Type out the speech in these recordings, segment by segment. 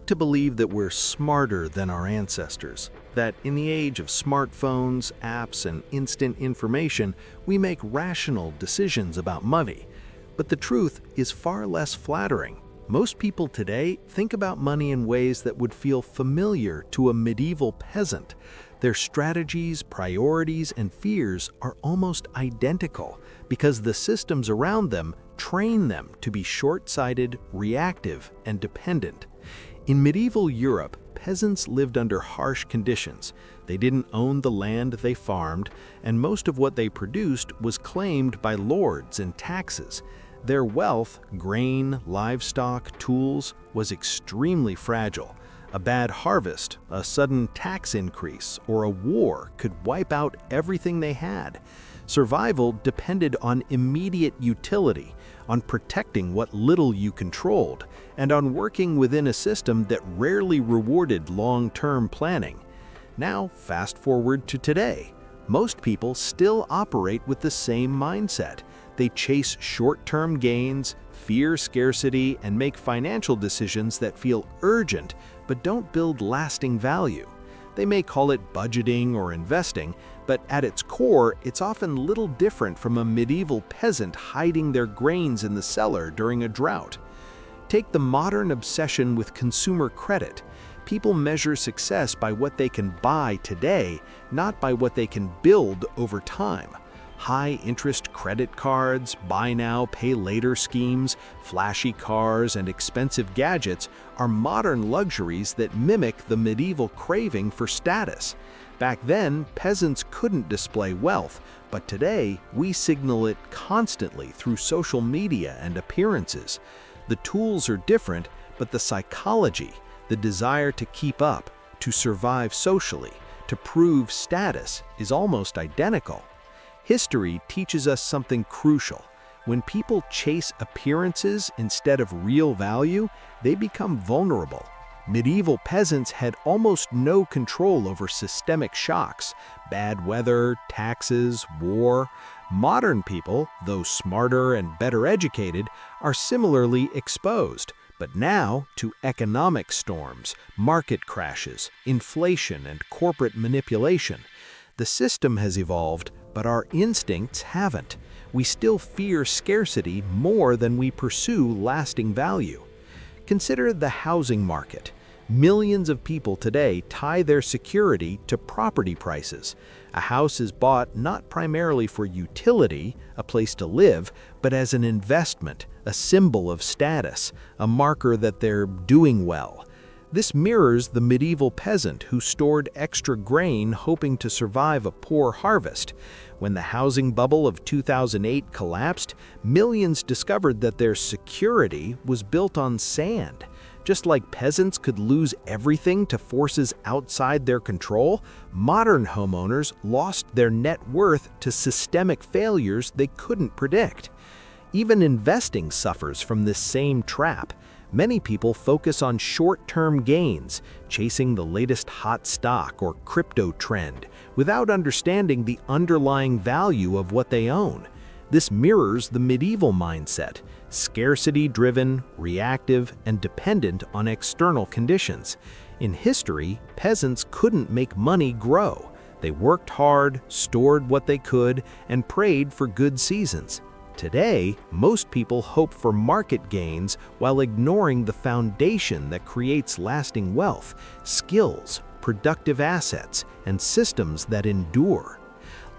like to believe that we're smarter than our ancestors, that in the age of smartphones, apps, and instant information, we make rational decisions about money. But the truth is far less flattering. Most people today think about money in ways that would feel familiar to a medieval peasant. Their strategies, priorities, and fears are almost identical because the systems around them train them to be short-sighted, reactive, and dependent. In medieval Europe, peasants lived under harsh conditions. They didn't own the land they farmed, and most of what they produced was claimed by lords and taxes. Their wealth, grain, livestock, tools, was extremely fragile. A bad harvest, a sudden tax increase, or a war could wipe out everything they had. Survival depended on immediate utility, on protecting what little you controlled, and on working within a system that rarely rewarded long-term planning. Now, fast forward to today. Most people still operate with the same mindset. They chase short-term gains, fear scarcity, and make financial decisions that feel urgent but don't build lasting value. They may call it budgeting or investing, but at its core, it's often little different from a medieval peasant hiding their grains in the cellar during a drought. Take the modern obsession with consumer credit. People measure success by what they can buy today, not by what they can build over time. High-interest credit cards, buy now, pay later schemes, flashy cars, and expensive gadgets are modern luxuries that mimic the medieval craving for status. Back then, peasants couldn't display wealth, but today we signal it constantly through social media and appearances. The tools are different, but the psychology, the desire to keep up, to survive socially, to prove status is almost identical. History teaches us something crucial. When people chase appearances instead of real value, they become vulnerable. Medieval peasants had almost no control over systemic shocks, bad weather, taxes, war. Modern people, though smarter and better educated, are similarly exposed, but now to economic storms, market crashes, inflation, and corporate manipulation. The system has evolved, but our instincts haven't. We still fear scarcity more than we pursue lasting value. Consider the housing market. Millions of people today tie their security to property prices. A house is bought not primarily for utility, a place to live, but as an investment, a symbol of status, a marker that they're doing well. This mirrors the medieval peasant who stored extra grain hoping to survive a poor harvest. When the housing bubble of 2008 collapsed, millions discovered that their security was built on sand. Just like peasants could lose everything to forces outside their control, modern homeowners lost their net worth to systemic failures they couldn't predict. Even investing suffers from this same trap. Many people focus on short-term gains, chasing the latest hot stock or crypto trend, without understanding the underlying value of what they own. This mirrors the medieval mindset, scarcity-driven, reactive, and dependent on external conditions. In history, peasants couldn't make money grow. They worked hard, stored what they could, and prayed for good seasons. Today, most people hope for market gains while ignoring the foundation that creates lasting wealth, skills, productive assets, and systems that endure.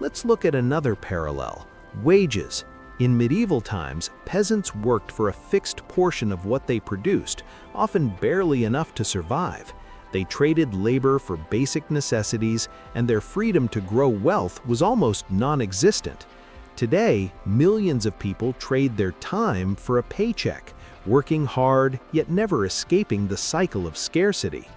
Let's look at another parallel: wages. In medieval times, peasants worked for a fixed portion of what they produced, often barely enough to survive. They traded labor for basic necessities, and their freedom to grow wealth was almost non-existent. Today, millions of people trade their time for a paycheck, working hard yet never escaping the cycle of scarcity.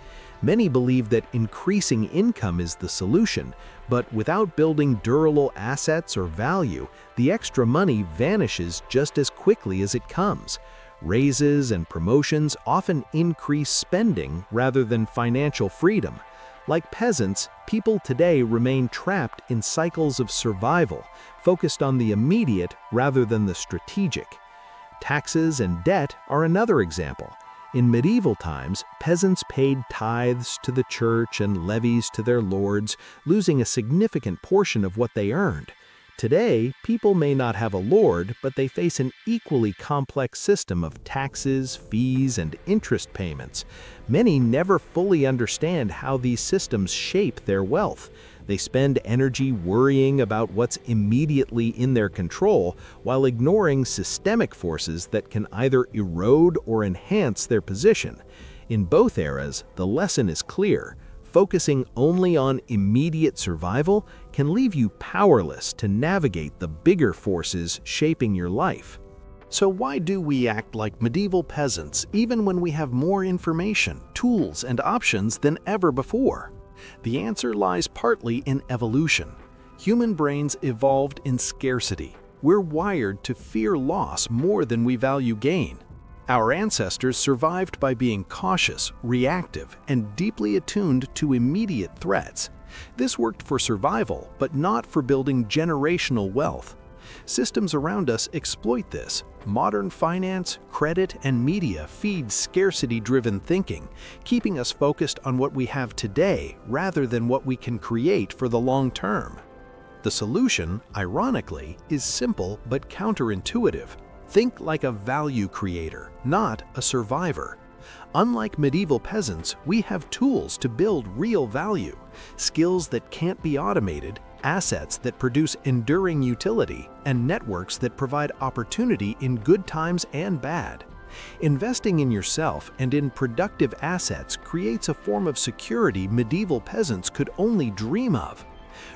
Many believe that increasing income is the solution, but without building durable assets or value, the extra money vanishes just as quickly as it comes. Raises and promotions often increase spending rather than financial freedom. Like peasants, people today remain trapped in cycles of survival, focused on the immediate rather than the strategic. Taxes and debt are another example. In medieval times, peasants paid tithes to the church and levies to their lords, losing a significant portion of what they earned. Today, people may not have a lord, but they face an equally complex system of taxes, fees, and interest payments. Many never fully understand how these systems shape their wealth. They spend energy worrying about what's immediately in their control, while ignoring systemic forces that can either erode or enhance their position. In both eras, the lesson is clear. Focusing only on immediate survival can leave you powerless to navigate the bigger forces shaping your life. So why do we act like medieval peasants even when we have more information, tools, and options than ever before? The answer lies partly in evolution. Human brains evolved in scarcity. We're wired to fear loss more than we value gain. Our ancestors survived by being cautious, reactive, and deeply attuned to immediate threats. This worked for survival, but not for building generational wealth. Systems around us exploit this. Modern finance, credit, and media feed scarcity-driven thinking, keeping us focused on what we have today rather than what we can create for the long term. The solution, ironically, is simple but counterintuitive. Think like a value creator, not a survivor. Unlike medieval peasants, we have tools to build real value, skills that can't be automated, assets that produce enduring utility, and networks that provide opportunity in good times and bad. Investing in yourself and in productive assets creates a form of security medieval peasants could only dream of.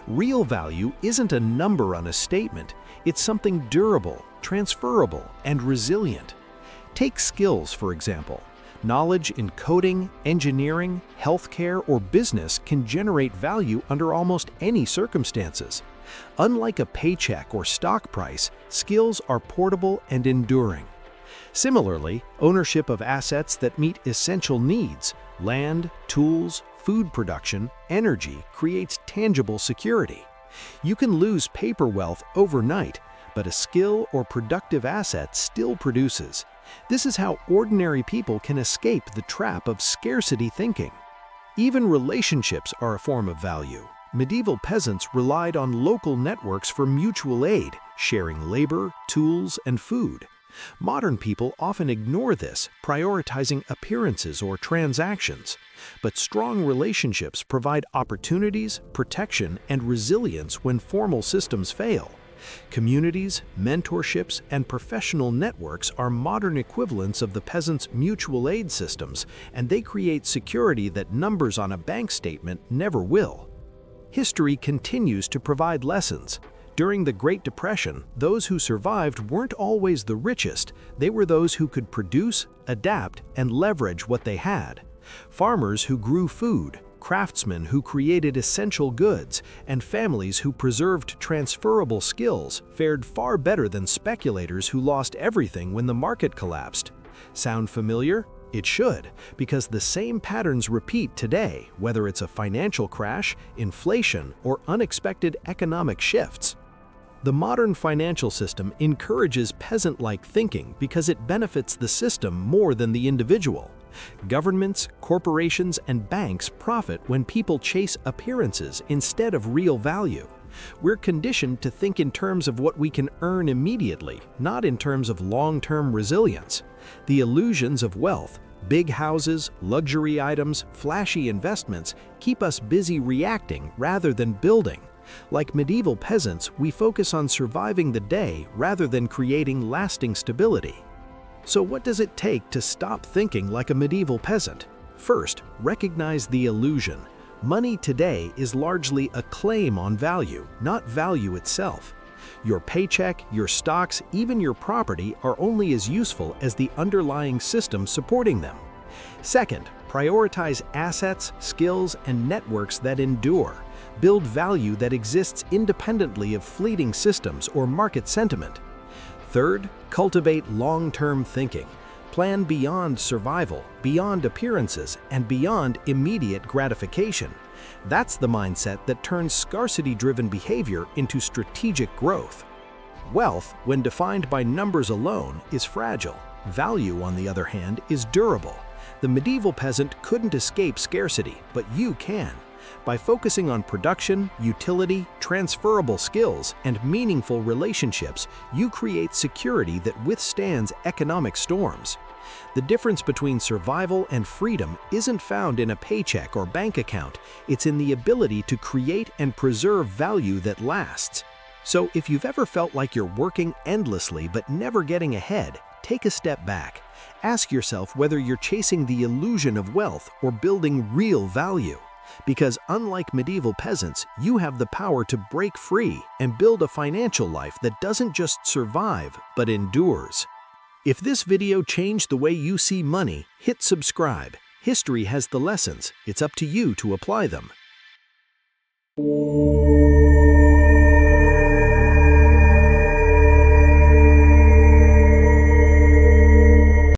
Real value isn't a number on a statement, it's something durable, transferable, and resilient. Take skills, for example. Knowledge in coding, engineering, healthcare, or business can generate value under almost any circumstances. Unlike a paycheck or stock price, skills are portable and enduring. Similarly, ownership of assets that meet essential needs, land, tools, food production, energy, creates tangible security. You can lose paper wealth overnight, but a skill or productive asset still produces. This is how ordinary people can escape the trap of scarcity thinking. Even relationships are a form of value. Medieval peasants relied on local networks for mutual aid, sharing labor, tools, and food. Modern people often ignore this, prioritizing appearances or transactions. But strong relationships provide opportunities, protection, and resilience when formal systems fail. Communities, mentorships, and professional networks are modern equivalents of the peasants' mutual aid systems, and they create security that numbers on a bank statement never will. History continues to provide lessons. During the Great Depression, those who survived weren't always the richest. They were those who could produce, adapt, and leverage what they had. Farmers who grew food, craftsmen who created essential goods, and families who preserved transferable skills fared far better than speculators who lost everything when the market collapsed. Sound familiar? It should, because the same patterns repeat today, whether it's a financial crash, inflation, or unexpected economic shifts. The modern financial system encourages peasant-like thinking because it benefits the system more than the individual. Governments, corporations, and banks profit when people chase appearances instead of real value. We're conditioned to think in terms of what we can earn immediately, not in terms of long-term resilience. The illusions of wealth, big houses, luxury items, flashy investments, keep us busy reacting rather than building. Like medieval peasants, we focus on surviving the day rather than creating lasting stability. So what does it take to stop thinking like a medieval peasant? First, recognize the illusion. Money today is largely a claim on value, not value itself. Your paycheck, your stocks, even your property are only as useful as the underlying system supporting them. Second, prioritize assets, skills, and networks that endure. Build value that exists independently of fleeting systems or market sentiment. Third, cultivate long-term thinking. Plan beyond survival, beyond appearances, and beyond immediate gratification. That's the mindset that turns scarcity-driven behavior into strategic growth. Wealth, when defined by numbers alone, is fragile. Value, on the other hand, is durable. The medieval peasant couldn't escape scarcity, but you can. By focusing on production, utility, transferable skills, and meaningful relationships, you create security that withstands economic storms. The difference between survival and freedom isn't found in a paycheck or bank account, it's in the ability to create and preserve value that lasts. So if you've ever felt like you're working endlessly but never getting ahead, take a step back. Ask yourself whether you're chasing the illusion of wealth or building real value. Because unlike medieval peasants, you have the power to break free and build a financial life that doesn't just survive, but endures. If this video changed the way you see money, hit subscribe. History has the lessons. It's up to you to apply them.